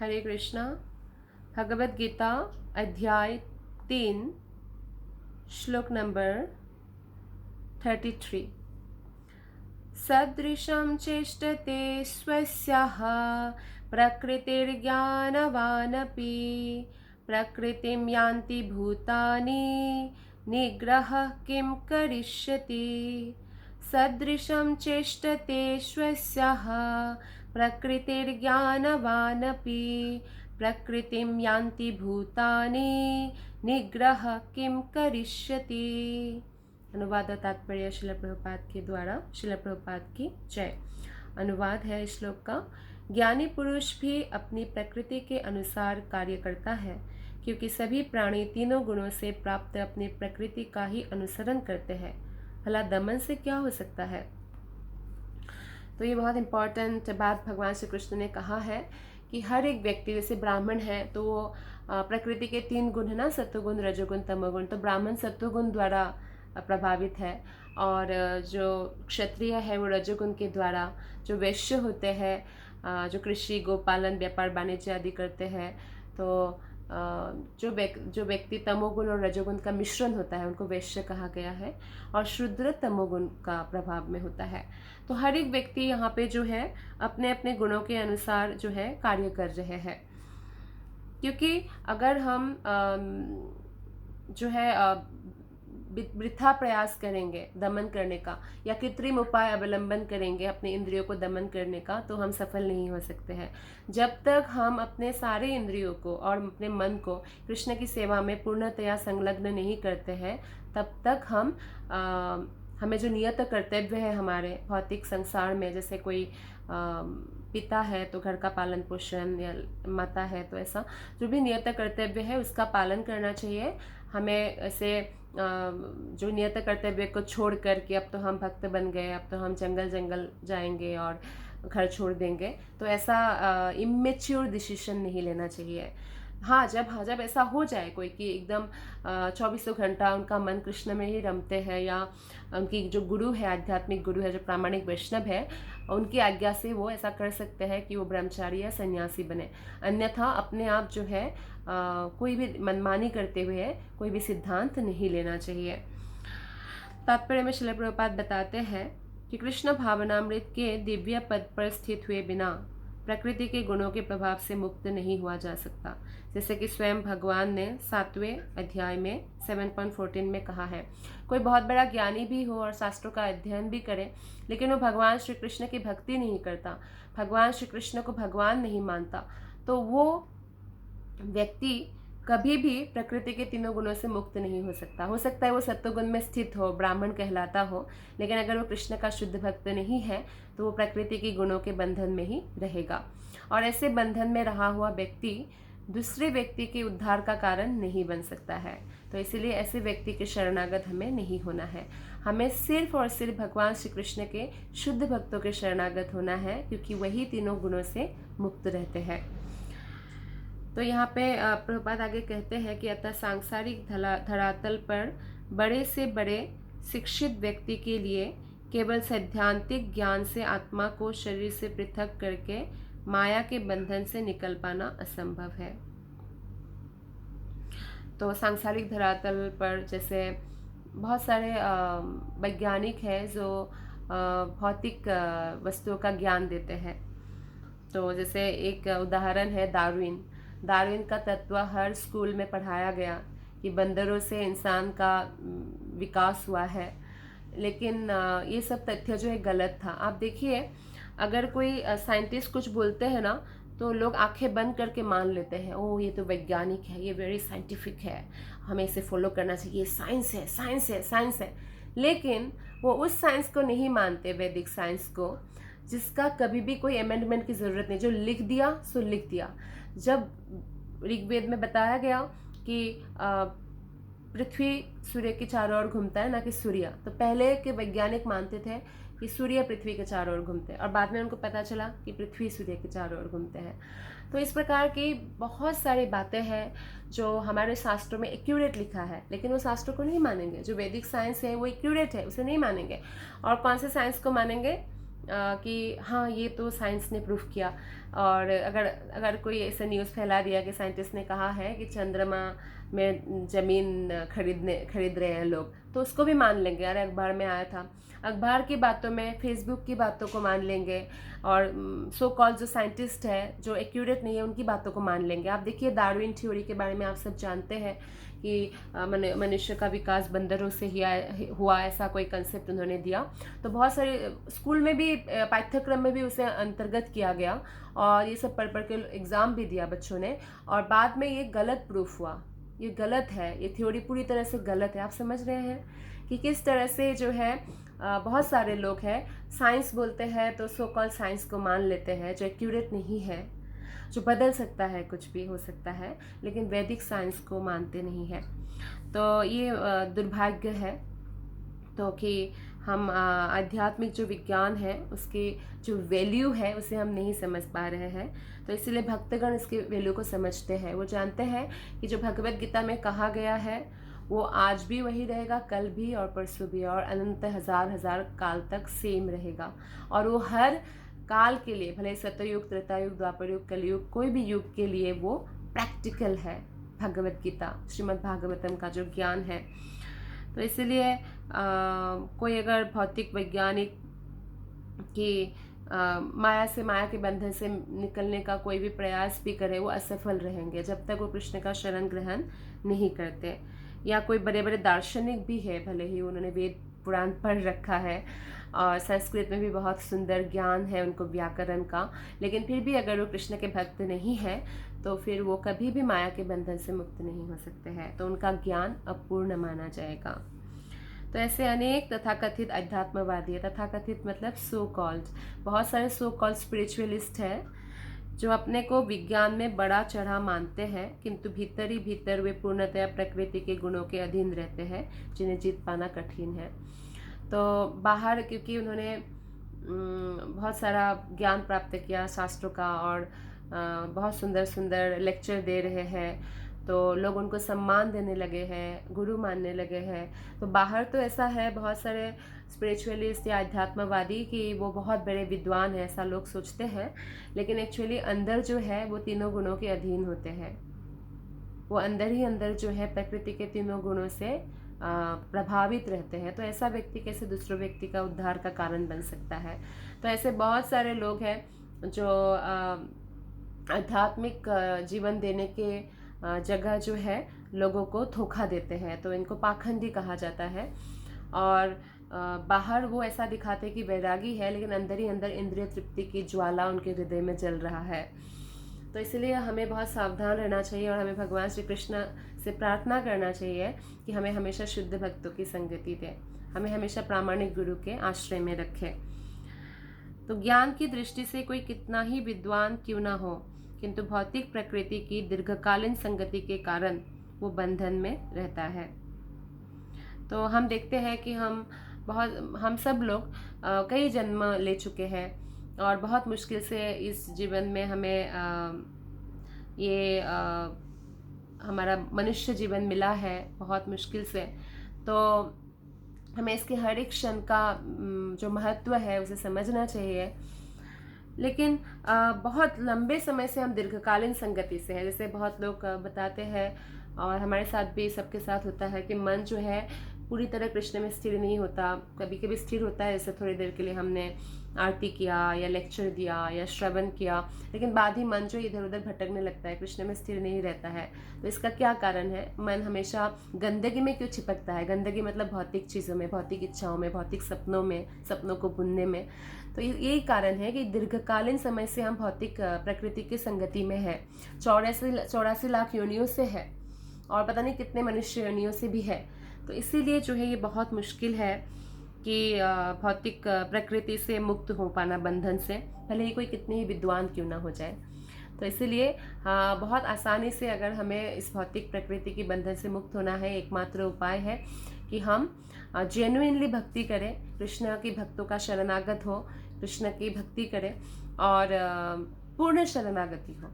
हरे कृष्णा। भगवद गीता अध्याय 3 श्लोक नंबर 33। सदृशं चेष्टते स्वस्याः प्रकृतिर्ज्ञानवानपि प्रकृतिं यान्ति भूतानि निग्रहः किं करिष्यति। सदृशं चेष्टते स्वस्याः प्रकृतिर्ज्ञानवानपि प्रकृतिं यान्ति भूतानि निग्रहः किं करिष्यति। अनुवाद और तात्पर्य शिला प्रभुपाद के द्वारा। शिला प्रभुपाद की जय। अनुवाद है इस श्लोक का। ज्ञानी पुरुष भी अपनी प्रकृति के अनुसार कार्य करता है, क्योंकि सभी प्राणी तीनों गुणों से प्राप्त अपनी प्रकृति का ही अनुसरण करते हैं। भला दमन से क्या हो सकता है। तो ये बहुत इम्पॉर्टेंट बात भगवान श्री कृष्ण ने कहा है कि हर एक व्यक्ति, जैसे ब्राह्मण है तो वो प्रकृति के 3 गुण है ना, सत्वगुण, रजोगुण, तमोगुण। तो ब्राह्मण सत्वगुण द्वारा प्रभावित है, और जो क्षत्रिय है वो रजोगुण के द्वारा, जो वैश्य होते हैं, जो कृषि, गोपालन, व्यापार, वाणिज्य आदि करते हैं, तो जो व्यक्ति तमोगुण और रजोगुण का मिश्रण होता है उनको वैश्य कहा गया है, और शूद्र तमोगुण का प्रभाव में होता है। तो हर एक व्यक्ति यहाँ पे जो है अपने अपने गुणों के अनुसार जो है कार्य कर रहे हैं। क्योंकि अगर हम जो है वृथा प्रयास करेंगे दमन करने का, या कृत्रिम उपाय अवलंबन करेंगे अपने इंद्रियों को दमन करने का, तो हम सफल नहीं हो सकते हैं। जब तक हम अपने सारे इंद्रियों को और अपने मन को कृष्ण की सेवा में पूर्णतया संलग्न नहीं करते हैं, तब तक हमें जो नियत कर्तव्य है हमारे भौतिक संसार में, जैसे कोई पिता है तो घर का पालन पोषण, या माता है तो ऐसा जो भी नियत कर्तव्य है उसका पालन करना चाहिए हमें। ऐसे जो नियत कर्तव्य को छोड़ करके अब तो हम भक्त बन गए, अब तो हम जंगल जाएंगे और घर छोड़ देंगे, तो ऐसा इमेच्योर डिसीजन नहीं लेना चाहिए। हाँ, जब ऐसा हो जाए कोई कि एकदम 24 घंटा उनका मन कृष्ण में ही रमते हैं, या उनकी जो गुरु है, आध्यात्मिक गुरु है, जो प्रामाणिक वैष्णव है, उनकी आज्ञा से वो ऐसा कर सकते हैं कि वो ब्रह्मचारी या सन्यासी बने। अन्यथा अपने आप जो है कोई भी मनमानी करते हुए कोई भी सिद्धांत नहीं लेना चाहिए। तात्पर्य में श्रील प्रभुपाद बताते हैं कि कृष्ण भावनामृत के दिव्य पद पर स्थित हुए बिना प्रकृति के गुणों के प्रभाव से मुक्त नहीं हुआ जा सकता। जैसे कि स्वयं भगवान ने 7वें अध्याय में 7.14 में कहा है, कोई बहुत बड़ा ज्ञानी भी हो और शास्त्रों का अध्ययन भी करे, लेकिन वो भगवान श्री कृष्ण की भक्ति नहीं करता, भगवान श्री कृष्ण को भगवान नहीं मानता, तो वो व्यक्ति कभी भी प्रकृति के तीनों गुणों से मुक्त नहीं हो सकता। हो सकता है वो सत्वगुण में स्थित हो, ब्राह्मण कहलाता हो, लेकिन अगर वो कृष्ण का शुद्ध भक्त नहीं है तो वो प्रकृति के गुणों के बंधन में ही रहेगा, और ऐसे बंधन में रहा हुआ व्यक्ति दूसरे व्यक्ति के उद्धार का कारण नहीं बन सकता है। तो इसीलिए ऐसे व्यक्ति के शरणागत हमें नहीं होना है। हमें सिर्फ और सिर्फ भगवान श्री कृष्ण के शुद्ध भक्तों के शरणागत होना है, क्योंकि वही तीनों गुणों से मुक्त रहते हैं। तो यहाँ पे प्रभुपाद आगे कहते हैं कि अतः सांसारिक धरातल पर बड़े से बड़े शिक्षित व्यक्ति के लिए केवल सैद्धांतिक ज्ञान से आत्मा को शरीर से पृथक करके माया के बंधन से निकल पाना असंभव है। तो सांसारिक धरातल पर जैसे बहुत सारे वैज्ञानिक हैं जो भौतिक वस्तुओं का ज्ञान देते हैं। तो जैसे एक उदाहरण है डार्विन का तत्व हर स्कूल में पढ़ाया गया कि बंदरों से इंसान का विकास हुआ है, लेकिन ये सब तथ्य जो है गलत था। आप देखिए, अगर कोई साइंटिस्ट कुछ बोलते हैं ना, तो लोग आंखें बंद करके मान लेते हैं, ओह ये तो वैज्ञानिक है, ये वेरी साइंटिफिक है, हमें इसे फॉलो करना चाहिए, साइंस है, साइंस है, साइंस है। लेकिन वो उस साइंस को नहीं मानते, वैदिक साइंस को, जिसका कभी भी कोई अमेंडमेंट की ज़रूरत नहीं, जो लिख दिया सो लिख दिया। जब ऋग्वेद में बताया गया कि पृथ्वी सूर्य के चारों ओर घूमता है, ना कि सूर्य, तो पहले के वैज्ञानिक मानते थे कि सूर्य पृथ्वी के चारों ओर घूमते हैं, और बाद में उनको पता चला कि पृथ्वी सूर्य के चारों ओर घूमते हैं। तो इस प्रकार की बहुत सारी बातें हैं जो हमारे शास्त्रों में एक्यूरेट लिखा है, लेकिन वो शास्त्रों को नहीं मानेंगे। जो वैदिक साइंस है वो एक्यूरेट है, उसे नहीं मानेंगे। और कौन से साइंस को मानेंगे? कि हाँ ये तो साइंस ने प्रूफ किया। और अगर अगर कोई ऐसा न्यूज़ फैला दिया कि साइंटिस्ट ने कहा है कि चंद्रमा में ज़मीन खरीद रहे हैं लोग, तो उसको भी मान लेंगे, अरे अखबार में आया था। अखबार की बातों में, फेसबुक की बातों को मान लेंगे, और सो कॉल जो साइंटिस्ट है जो एक्यूरेट नहीं है उनकी बातों को मान लेंगे। आप देखिए डार्विन थ्योरी के बारे में आप सब जानते हैं कि मनुष्य का विकास बंदरों से ही हुआ, ऐसा कोई कंसेप्ट उन्होंने दिया। तो बहुत सारे स्कूल में भी, पाठ्यक्रम में भी उसे अंतर्गत किया गया, और ये सब पढ़ के एग्ज़ाम भी दिया बच्चों ने, और बाद में ये गलत प्रूफ हुआ। ये गलत है, ये थ्योरी पूरी तरह से गलत है। आप समझ रहे हैं कि किस तरह से जो है बहुत सारे लोग हैं, साइंस बोलते हैं तो सो कॉल साइंस को मान लेते हैं, जो एक्यूरेट नहीं है, जो बदल सकता है, कुछ भी हो सकता है, लेकिन वैदिक साइंस को मानते नहीं है। तो ये दुर्भाग्य है। तो कि हम आध्यात्मिक जो विज्ञान है उसकी जो वैल्यू है उसे हम नहीं समझ पा रहे हैं। तो इसलिए भक्तगण इसके वैल्यू को समझते हैं। वो जानते हैं कि जो भगवत गीता में कहा गया है वो आज भी वही रहेगा, कल भी और परसों भी, और अनंत हजार हजार काल तक सेम रहेगा। और वो हर काल के लिए, भले सतयुग, त्रेतायुग, द्वापर युग, कलयुग, कोई भी युग के लिए वो प्रैक्टिकल है। भगवत गीता, श्रीमद् भागवतम का जो ज्ञान है, तो इसलिए कोई अगर भौतिक वैज्ञानिक की माया से, माया के बंधन से निकलने का कोई भी प्रयास भी करे, वो असफल रहेंगे जब तक वो कृष्ण का शरण ग्रहण नहीं करते। या कोई बड़े बड़े दार्शनिक भी है, भले ही उन्होंने वेद पुराण पढ़ रखा है और संस्कृत में भी बहुत सुंदर ज्ञान है उनको व्याकरण का, लेकिन फिर भी अगर वो कृष्ण के भक्त नहीं है तो फिर वो कभी भी माया के बंधन से मुक्त नहीं हो सकते हैं, तो उनका ज्ञान अपूर्ण माना जाएगा। तो ऐसे अनेक तथाकथित अध्यात्मवादी, तथाकथित मतलब सो कॉल्ड, बहुत सारे सो कॉल्ड स्पिरिचुअलिस्ट हैं जो अपने को विज्ञान में बड़ा चढ़ा मानते हैं, किंतु भीतर ही भीतर वे पूर्णतया प्रकृति के गुणों के अधीन रहते हैं, जिन्हें जीत पाना कठिन है। तो बाहर, क्योंकि उन्होंने बहुत सारा ज्ञान प्राप्त किया शास्त्रों का, और बहुत सुंदर सुंदर लेक्चर दे रहे हैं, तो लोग उनको सम्मान देने लगे हैं, गुरु मानने लगे हैं। तो बाहर तो ऐसा है, बहुत सारे स्पिरिचुअलिस्ट या अध्यात्मवादी कि वो बहुत बड़े विद्वान हैं, ऐसा लोग सोचते हैं, लेकिन एक्चुअली अंदर जो है वो तीनों गुणों के अधीन होते हैं। वो अंदर ही अंदर जो है प्रकृति के तीनों गुणों से प्रभावित रहते हैं। तो ऐसा व्यक्ति कैसे दूसरे व्यक्ति का उद्धार का कारण बन सकता है। तो ऐसे बहुत सारे लोग हैं जो आध्यात्मिक जीवन देने के जगह जो है लोगों को धोखा देते हैं, तो इनको पाखंडी कहा जाता है। और बाहर वो ऐसा दिखाते कि वैरागी है, लेकिन अंदर ही अंदर इंद्रिय तृप्ति की ज्वाला उनके हृदय में जल रहा है। तो इसलिए हमें बहुत सावधान रहना चाहिए, और हमें भगवान श्री कृष्ण से प्रार्थना करना चाहिए कि हमें हमेशा शुद्ध भक्तों की संगति दे, हमें हमेशा प्रामाणिक गुरु के आश्रय में रखे। तो ज्ञान की दृष्टि से कोई कितना ही विद्वान क्यों ना हो, किंतु भौतिक प्रकृति की दीर्घकालीन संगति के कारण वो बंधन में रहता है। तो हम देखते हैं कि हम सब लोग कई जन्म ले चुके हैं, और बहुत मुश्किल से इस जीवन में हमें हमारा मनुष्य जीवन मिला है, बहुत मुश्किल से। तो हमें इसके हर एक क्षण का जो महत्व है उसे समझना चाहिए। लेकिन बहुत लंबे समय से हम दीर्घकालीन संगति से हैं, जैसे बहुत लोग बताते हैं, और हमारे साथ भी सबके साथ होता है कि मन जो है पूरी तरह कृष्ण में स्थिर नहीं होता। कभी कभी स्थिर होता है, जैसे थोड़ी देर के लिए हमने आरती किया या लेक्चर दिया या श्रवण किया, लेकिन बाद ही मन जो इधर उधर भटकने लगता है, कृष्ण में स्थिर नहीं रहता है। तो इसका क्या कारण है? मन हमेशा गंदगी में क्यों चिपकता है? गंदगी मतलब भौतिक चीज़ों में, भौतिक इच्छाओं में, भौतिक सपनों में, सपनों को बुनने में। तो यही कारण है कि दीर्घकालीन समय से हम भौतिक प्रकृति की संगति में है। 84 लाख योनियों से है, और पता नहीं कितने मनुष्य योनियों से भी है। तो इसीलिए जो है ये बहुत मुश्किल है कि भौतिक प्रकृति से मुक्त हो पाना, बंधन से, भले ही कोई कितने ही विद्वान क्यों ना हो जाए। तो इसीलिए बहुत आसानी से अगर हमें इस भौतिक प्रकृति की बंधन से मुक्त होना है, एकमात्र उपाय है कि हम जेन्युइनली भक्ति करें, कृष्ण की भक्तों का शरणागत हो, कृष्ण की भक्ति करें, और पूर्ण शरणागति हो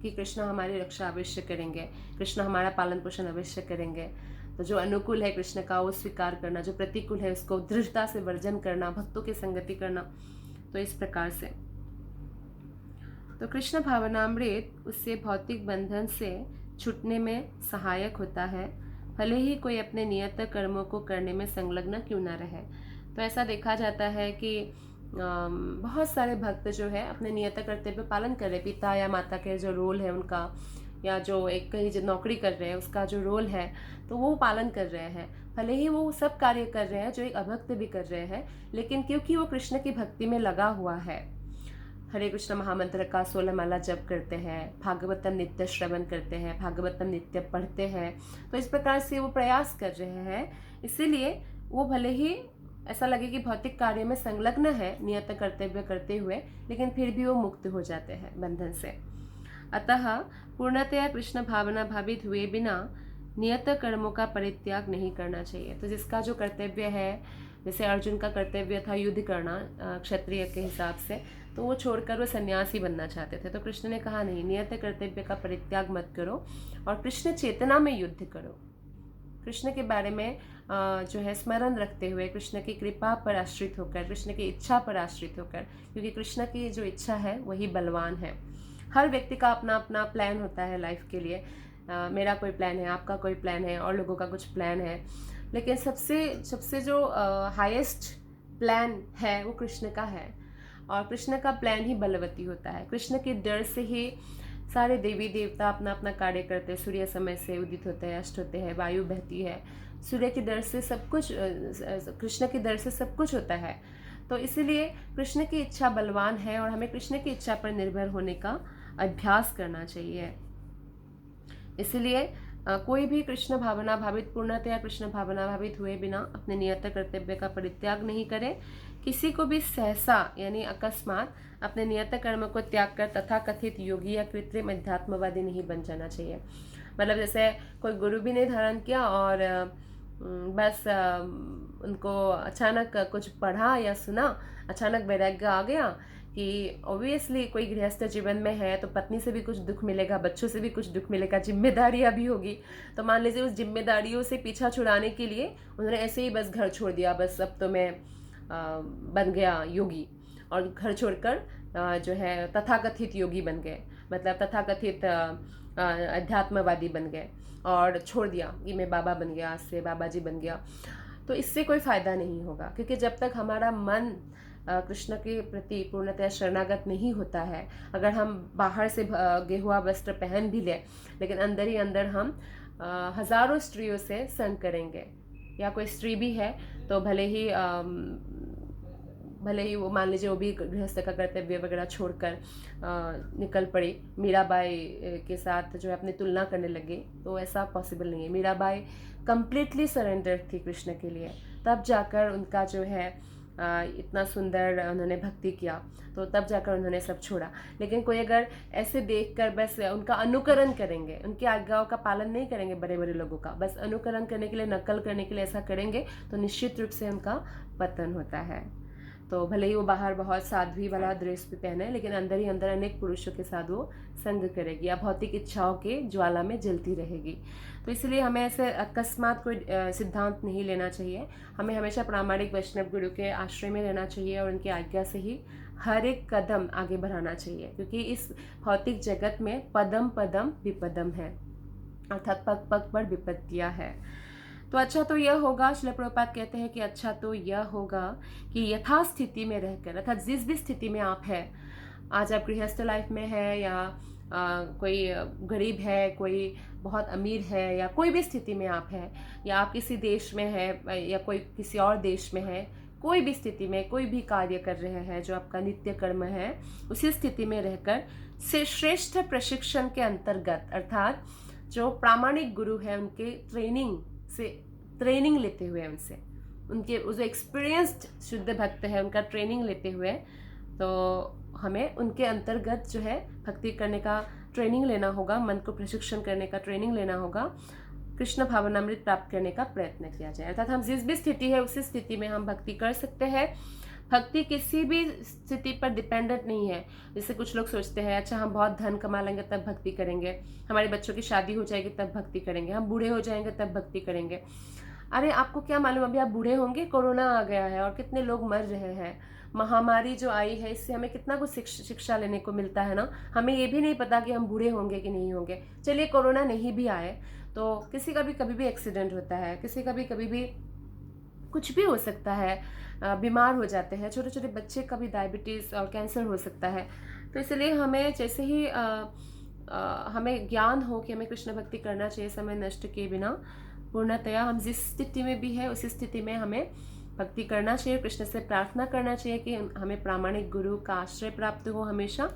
कि कृष्ण हमारी रक्षा अवश्य करेंगे, कृष्ण हमारा पालन पोषण अवश्य करेंगे। तो जो अनुकूल है कृष्ण का वो स्वीकार करना, जो प्रतिकूल है उसको दृढ़ता से वर्जन करना, भक्तों की संगति करना। तो इस प्रकार से तो कृष्ण भावनामृत उससे भौतिक बंधन से छूटने में सहायक होता है, भले ही कोई अपने नियत कर्मों को करने में संलग्न क्यों ना रहे। तो ऐसा देखा जाता है कि बहुत सारे भक्त जो है अपने नियत कर्तव्य पालन कर रहे, पिता या माता के जो रोल है उनका, या जो एक कहीं जो नौकरी कर रहे हैं उसका जो रोल है, तो वो पालन कर रहे हैं। भले ही वो सब कार्य कर रहे हैं जो एक अभक्त भी कर रहे हैं, लेकिन क्योंकि वो कृष्ण की भक्ति में लगा हुआ है, हरे कृष्ण महामंत्र का 16 माला जप करते हैं, भागवतम नित्य श्रवण करते हैं, भागवतम नित्य पढ़ते हैं, तो इस प्रकार से वो प्रयास कर रहे हैं। इसीलिए वो भले ही ऐसा लगे कि भौतिक कार्य में संलग्न है नियत कर्तव्य करते हुए, लेकिन फिर भी वो मुक्त हो जाते हैं बंधन से। अतः पूर्णतया कृष्ण भावना भावित हुए बिना नियत कर्मों का परित्याग नहीं करना चाहिए। तो जिसका जो कर्तव्य है, जैसे अर्जुन का कर्तव्य था युद्ध करना क्षत्रिय के हिसाब से, तो वो छोड़कर वो सन्यासी बनना चाहते थे। तो कृष्ण ने कहा नहीं, नियत कर्तव्य का परित्याग मत करो और कृष्ण चेतना में युद्ध करो। कृष्ण के बारे में जो है स्मरण रखते हुए, कृष्ण की कृपा पर आश्रित होकर, कृष्ण की इच्छा पर आश्रित होकर, क्योंकि कृष्ण की जो इच्छा है वही बलवान है। हर व्यक्ति का अपना अपना प्लान होता है लाइफ के लिए। मेरा कोई प्लान है, आपका कोई प्लान है, और लोगों का कुछ प्लान है, लेकिन सबसे जो हाईएस्ट प्लान है वो कृष्ण का है, और कृष्ण का प्लान ही बलवती होता है। कृष्ण के डर से ही सारे देवी देवता अपना अपना कार्य करते हैं। सूर्य समय से उदित होते हैं, अस्त होते हैं, वायु बहती है, सूर्य के डर से सब कुछ, कृष्ण के डर से सब कुछ होता है। तो इसीलिए कृष्ण की इच्छा बलवान है और हमें कृष्ण की इच्छा पर निर्भर होने का अभ्यास करना चाहिए। इसलिए कोई भी कृष्ण भावना भावित, पूर्णतया कृष्ण भावना भावित हुए बिना अपने नियत कर्तव्य का परित्याग नहीं करे। किसी को भी सहसा यानी अकस्मात अपने नियत कर्म को त्याग कर तथा कथित योगी या कृत्रिम अध्यात्मवादी नहीं बन जाना चाहिए। मतलब जैसे कोई गुरु भी नहीं धारण किया और बस उनको अचानक कुछ पढ़ा या सुना, अचानक वैराग्य आ गया कि ऑब्वियसली कोई गृहस्थ जीवन में है तो पत्नी से भी कुछ दुख मिलेगा, बच्चों से भी कुछ दुख मिलेगा, जिम्मेदारियां भी होगी। तो मान लीजिए उस जिम्मेदारियों से पीछा छुड़ाने के लिए उन्होंने ऐसे ही बस घर छोड़ दिया, बस अब तो मैं बन गया योगी, और घर छोड़कर जो है तथाकथित योगी बन गए, मतलब तथाकथित अध्यात्मवादी बन गए और छोड़ दिया कि मैं बाबा बन गया, आज से बाबा जी बन गया। तो इससे कोई फ़ायदा नहीं होगा, क्योंकि जब तक हमारा मन कृष्ण के प्रति पूर्णतः शरणागत नहीं होता है, अगर हम बाहर से गेहुआ वस्त्र पहन भी लें, लेकिन अंदर ही अंदर हम हजारों स्त्रियों से संग करेंगे, या कोई स्त्री भी है तो भले ही वो मान लीजिए वो भी गृहस्थ का कर्तव्य वगैरह छोड़कर निकल पड़ी, मीराबाई के साथ जो है अपनी तुलना करने लगे, तो ऐसा पॉसिबल नहीं है। मीराबाई कंप्लीटली सरेंडर थी कृष्ण के लिए, तब जाकर उनका जो है इतना सुंदर उन्होंने भक्ति किया, तो तब जाकर उन्होंने सब छोड़ा। लेकिन कोई अगर ऐसे देखकर बस उनका अनुकरण करेंगे, उनकी आज्ञाओं का पालन नहीं करेंगे, बड़े बड़े लोगों का बस अनुकरण करने के लिए, नकल करने के लिए ऐसा करेंगे, तो निश्चित रूप से उनका पतन होता है। तो भले ही वो बाहर बहुत साध्वी वाला ड्रेस भी पहने, लेकिन अंदर ही अंदर अनेक पुरुषों के साथ वो संग करेगी या भौतिक इच्छाओं के ज्वाला में जलती रहेगी। तो इसलिए हमें ऐसे अकस्मात कोई सिद्धांत नहीं लेना चाहिए। हमें हमेशा प्रामाणिक वैष्णव गुरु के आश्रय में रहना चाहिए और उनकी आज्ञा से ही हर एक कदम आगे बढ़ाना चाहिए, क्योंकि इस भौतिक जगत में पदम पदम विपदम है, अर्थात पग पग पर विपत्तियाँ है। तो अच्छा तो यह होगा, श्रील प्रभुपाद कहते हैं कि अच्छा तो यह होगा कि यथास्थिति में रहकर, अर्थात जिस भी स्थिति में आप है, आज आप गृहस्थ लाइफ में है या कोई गरीब है, कोई बहुत अमीर है, या कोई भी स्थिति में आप है, या आप किसी देश में है या कोई किसी और देश में है, कोई भी स्थिति में कोई भी कार्य कर रहे हैं जो आपका नित्य कर्म है, उसी स्थिति में रहकर से श्रेष्ठ प्रशिक्षण के अंतर्गत, अर्थात जो प्रामाणिक गुरु है उनके ट्रेनिंग लेते हुए, उनसे उनके जो एक्सपीरियंस्ड शुद्ध भक्त है उनका ट्रेनिंग लेते हुए, तो हमें उनके अंतर्गत जो है भक्ति करने का ट्रेनिंग लेना होगा, मन को प्रशिक्षण करने का ट्रेनिंग लेना होगा, कृष्ण भावनामृत प्राप्त करने का प्रयत्न किया जाए। अर्थात हम जिस भी स्थिति है उसी स्थिति में हम भक्ति कर सकते हैं। भक्ति किसी भी स्थिति पर डिपेंडेंट नहीं है। जैसे कुछ लोग सोचते हैं अच्छा हम बहुत धन कमा लेंगे तब भक्ति करेंगे, हमारे बच्चों की शादी हो जाएगी तब भक्ति करेंगे, हम बूढ़े हो जाएंगे तब भक्ति करेंगे। अरे आपको क्या मालूम, अभी आप बूढ़े होंगे, कोरोना आ गया है और कितने लोग मर रहे हैं, महामारी जो आई है इससे हमें कितना कुछ शिक्षा लेने को मिलता है ना। हमें ये भी नहीं पता कि हम बूढ़े होंगे कि नहीं होंगे। चलिए कोरोना नहीं भी आए तो किसी का भी कभी भी एक्सीडेंट होता है, किसी का भी कभी भी कुछ भी हो सकता है, बीमार हो जाते हैं, छोटे छोटे बच्चे का भी डायबिटीज़ और कैंसर हो सकता है। तो इसलिए हमें जैसे ही हमें ज्ञान हो कि हमें कृष्ण भक्ति करना चाहिए समय नष्ट किए बिना, पूर्णतया हम जिस स्थिति में भी है उसी स्थिति में हमें भक्ति करना चाहिए, कृष्ण से प्रार्थना करना चाहिए कि हमें प्रामाणिक गुरु का आश्रय प्राप्त हो हमेशा,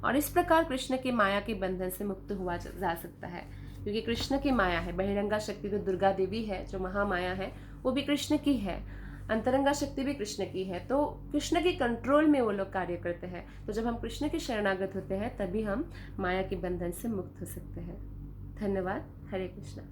और इस प्रकार कृष्ण की माया के बंधन से मुक्त हुआ जा सकता है। क्योंकि कृष्ण की माया है, बहिरंगा शक्ति तो दुर्गा देवी है, जो महामाया है वो भी कृष्ण की है, अंतरंगा शक्ति भी कृष्ण की है। तो कृष्ण के कंट्रोल में वो लोग कार्य करते हैं। तो जब हम कृष्ण के शरणागत होते हैं तभी हम माया के बंधन से मुक्त हो सकते हैं। धन्यवाद। हरे कृष्णा।